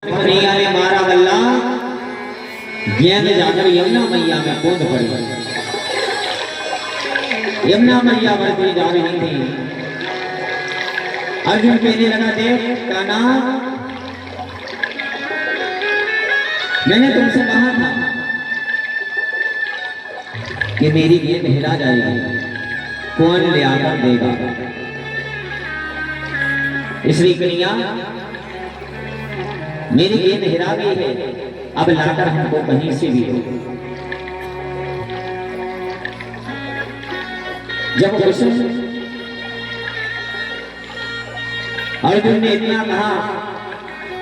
कन्हैया ने मारा बल्ला, गेंद जाकर यमुना मैया में कूद पड़ी। यमुना मैया बढ़ती जा रही थी। अर्जुन कहने लगा, देख कान्हा, मैंने तुमसे कहा था कि मेरी गेंद हिला जाएगी, कौन ले आकर देगा? इसलिए कन्हैया, मेरी गेंद हिरा गई है, अब लाकर हमको कहीं से भी दो। जब अर्जुन ने इतना कहा,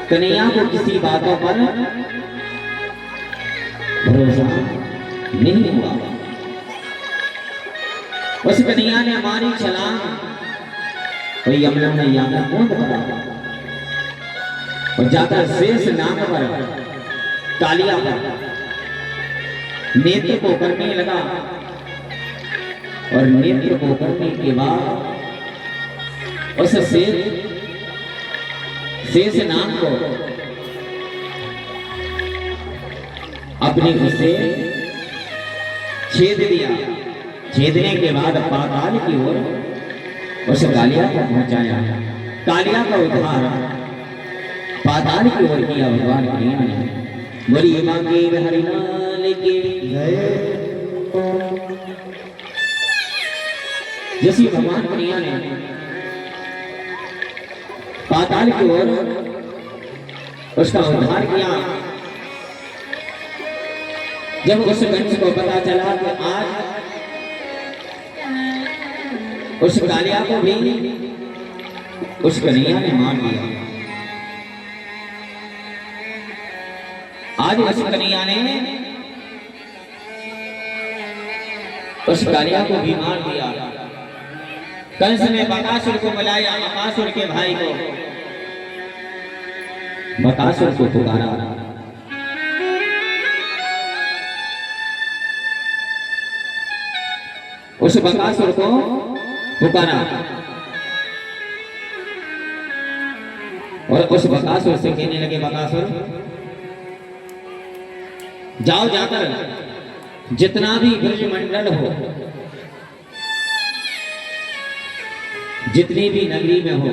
कन्हैया को किसी बातों पर भरोसा नहीं हुआ। उस कन्हैया ने मारी छलांग और यमुना मैया में कूद पड़ा और जाकर शेष नाग पर कालिया पर नेत्र को करने लगा। और नेत्र को करने के बाद उस शेष नाग को अपने उससे छेद दिया। छेदने के बाद पाताल की ओर उस कालिया को पहुंचाया। कालिया का उद्धार पाताल की ओर किया भगवान कन्हैया ने। बोलिए मांगे हरिलाल की जय। जैसे भगवान कन्हैया ने पाताल की ओर उसका उद्धार किया, जब उस कंस को पता चला कि आज उस कालिया को भी उस कन्हैया ने मार दिया, आज उस कन्हैया ने उस कालिया को भी मार दिया। कंस ने बकासुर को बुलाया, बकासुर के भाई को, बकासुर को पुकारा। उस बकासुर को पुकारा और उस बकासुर से कहने लगे, बकासुर जाओ, जाकर जितना भी ब्रजमंडल हो, जितनी भी नगरी में हो,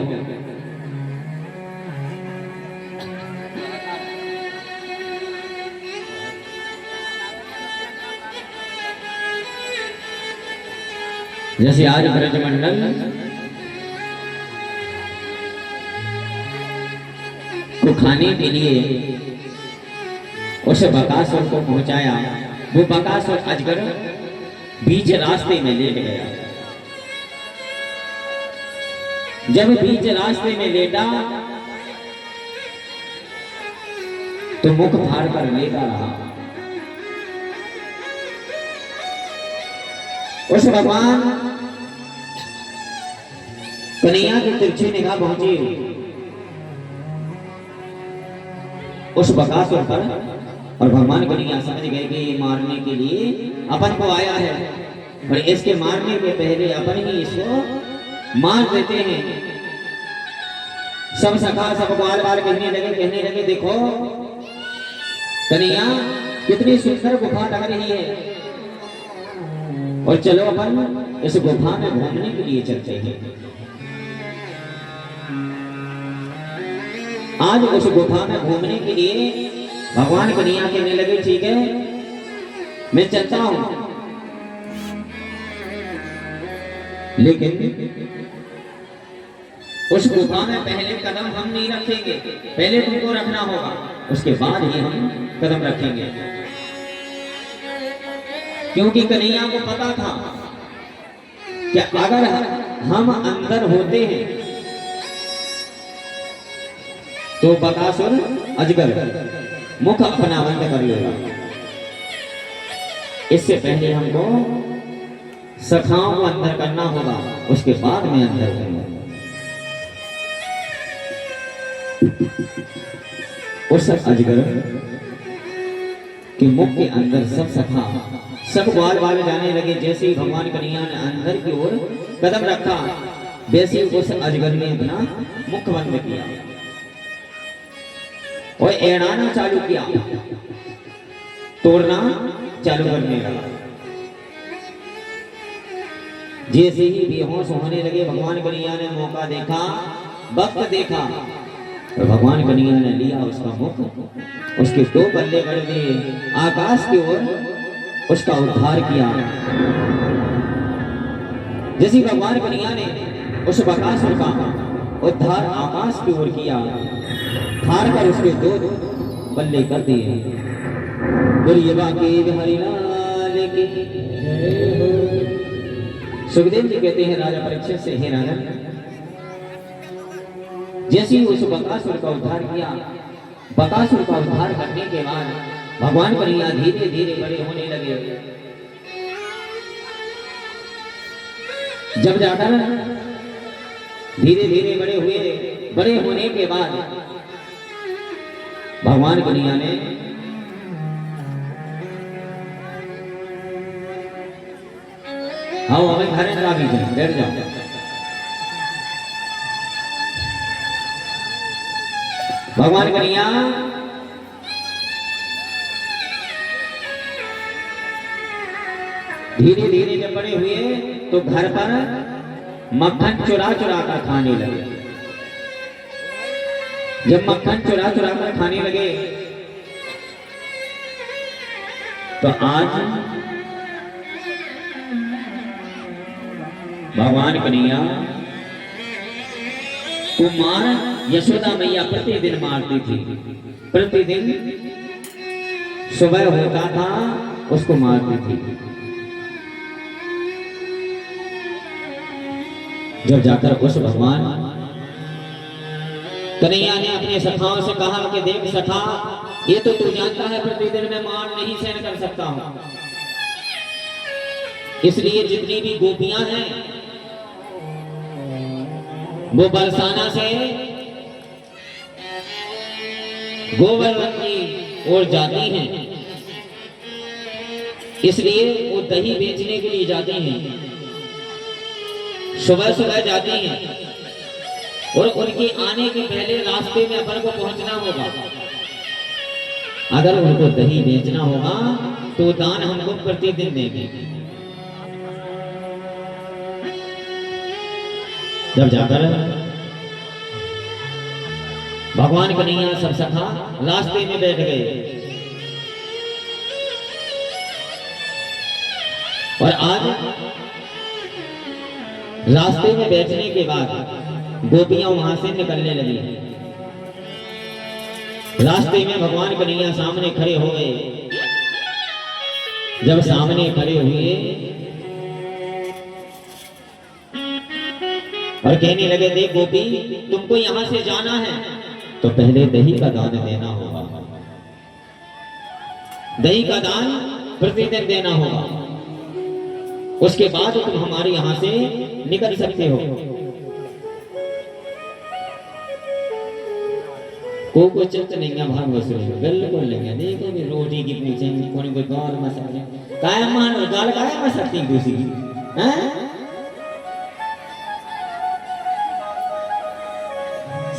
जैसे आज ब्रजमंडल को खाने के लिए उस बकासुर को पहुंचाया। वो बकासुर अजगर बीच रास्ते में लेट गया। जब बीच रास्ते में लेटा तो मुख फाड़ कर लेटा रहा। उस भगवान कन्हैया की तिरछी निगाह पहुंची उस बकासुर पर और भगवान कन्हैया समझ गए कि ये मारने के लिए अपन को आया है और इसके मारने के पहले अपन ही इसको मार देते हैं। सब सखा सब बार बार कहने लगे देखो कन्हैया कितनी सुंदर गुफा लग रही है और चलो अपन इस गुफा में घूमने के लिए चलते हैं। आज उस गुफा में घूमने के लिए भगवान कन्हैया कहने लगे, ठीक है मैं चलता हूं, लेकिन उस गुफा में पहले कदम हम नहीं रखेंगे, पहले तुमको रखना होगा, उसके बाद ही हम कदम रखेंगे। क्योंकि कन्हैया को पता था कि अगर हम अंदर होते हैं तो बकासुर अजगर मुख अपना बंद कर लेगा। इससे पहले हमको सखाओं को अंदर करना होगा, उसके बाद में अंदर करेंगे। उस अजगर के मुख के अंदर सब सखा सब बाल बाल जाने लगे। जैसे ही भगवान कन्हैया ने अंदर की ओर कदम रखा, वैसे उस अजगर ने अपना मुख बंद किया। और एड़ाना चालू किया, तोड़ना चालू करने लगा। जैसे ही बेहोश होने लगे, भगवान कन्हैया ने मौका देखा, वक्त देखा, और भगवान कन्हैया ने लिया उसका मुख, उसके दो बल्ले कर दिए, आकाश की ओर उसका उद्धार किया। जैसे भगवान कन्हैया ने उस बकासुर का उद्धार आकाश की ओर किया, फाड़ कर उसके दो बल्ले कर दिए। गुरुवा के बिहारी लाल की जय हो। सुखदेव जी कहते हैं राजा परीक्षित से, हे राजन, जैसे ही उस बकासुर का उद्धार किया, बकासुर का उद्धार करने के बाद भगवान कन्हैया धीरे धीरे बड़े होने लगे। जब जाकर धीरे धीरे बड़े हुए, बड़े होने के बाद भगवान कन्हैया ने आओ हमें घर में भी जाओ, बैठ जाओ। भगवान कन्हैया धीरे धीरे जब बड़े हुए तो घर पर मक्खन चुरा चुरा कर खाने लगे। जब मक्खन चुरा चुरा कर खाने लगे तो आज भगवान कन्हैया कुमार यशोदा मैया प्रतिदिन मारती थी। प्रतिदिन सुबह होता था उसको मारती थी। जब जाकर उस भगवान कन्हैया ने अपने सखाओं से कहा कि देख सखा, ये तो तू जानता है प्रतिदिन मैं मार नहीं सहन कर सकता हूं, इसलिए जितनी भी गोपियां हैं वो बरसाना से गोवर्धन की ओर जाती हैं, इसलिए वो दही बेचने के लिए जाती हैं। सुबह सुबह जाती हैं और उनके आने के पहले रास्ते में अपन को पहुंचना होगा। अगर उनको दही बेचना होगा तो दान हमको प्रतिदिन देंगे। जब जाकर भगवान कन्हैया सब सखा रास्ते में बैठ गए और आज रास्ते में बैठने के बाद गोपियां वहां से निकलने लगी। रास्ते में भगवान कन्हैया सामने खड़े हो गए। जब सामने खड़े हुए और कहने लगे, देख गोपी, तुमको यहां से जाना है तो पहले दही का दान देना होगा। दही का दान प्रतिदिन देना होगा, उसके बाद तुम हमारे यहां से निकल सकते हो। को चिंत नहीं है, भाग वसूल बिल्कुल लेंगे। देखो भी रोटी की पूछेंगे, कोई गाल में सकते काय मान गाल काय में सकती दूसरी हैं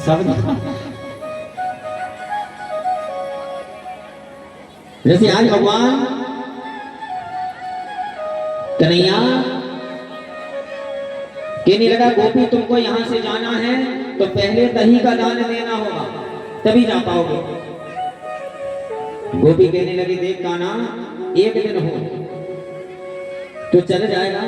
सब। जैसे आज भगवान कन्हैया कहने लगा, गोपी तुमको यहां से जाना है तो पहले दही का दान देना होगा, तभी जा पाओगे। गोपी कहने लगी, देख कान्हा, एक दिन हो तो चल जाएगा